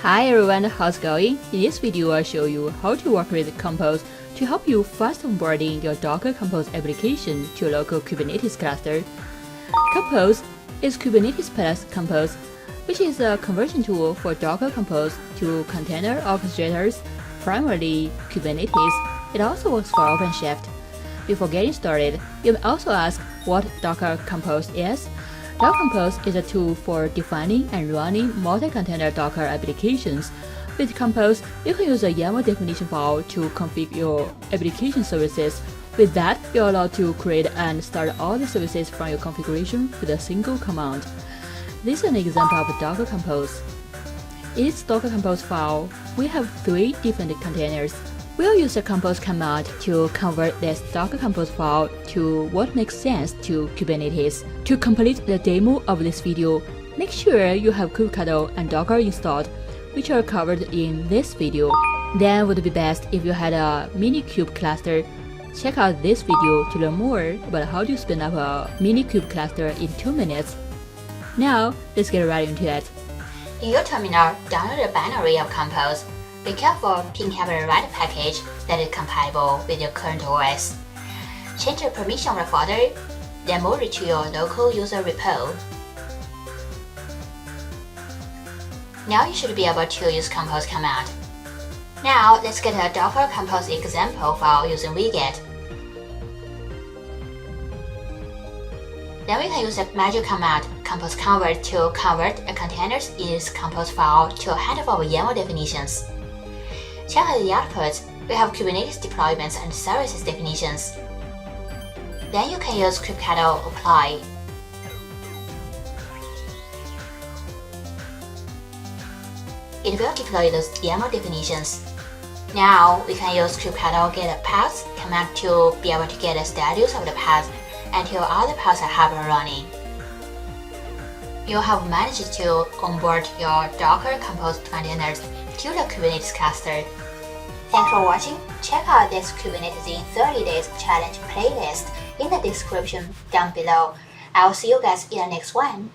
Hi everyone, how's it going? In this video, I'll show you how to work with Kompose to help you fast onboarding your Docker Compose application to your local Kubernetes cluster. Kompose is Kubernetes plus Kompose, which is a conversion tool for Docker Compose to container orchestrators, primarily Kubernetes. It also works for OpenShift. Before getting started, you may also ask what Docker Compose is. Docker Compose is a tool for defining and running multi-container Docker applications. With Kompose, you can use a YAML definition file to configure your application services. With that, you're allowed to create and start all the services from your configuration with a single command. This is an example of Docker Compose. In its Docker Compose file, we have 3 different containers. We'll use the Kompose command to convert this Docker Compose file to what makes sense to Kubernetes. To complete the demo of this video, make sure you have kubectl and Docker installed, which are covered in this video. Then it would be best if you had a Minikube cluster. Check out this video to learn more about how to spin up a Minikube cluster in 2 minutes. Now, let's get right into it. In your terminal, download a binary of Kompose. Be careful picking up the right package that is compatible with your current OS. Change the permission of the folder, then move it to your local user repo. Now you should be able to use Kompose command. Now let's get a Docker Compose example file using wget. Then we can use the magic command compose convert to convert the containers in this Kompose file to a handful of YAML definitions. Check out the output. We have Kubernetes deployments and services definitions. Then you can use kubectl apply. It will deploy those YAML definitions. Now we can use kubectl get paths command to be able to get the status of the path until all the paths are up and running. You have managed to onboard your Docker Compose containers to the Kubernetes cluster. Thanks for watching. Check out this Kubernetes in 30 Days Challenge playlist in the description down below. I'll see you guys in the next one.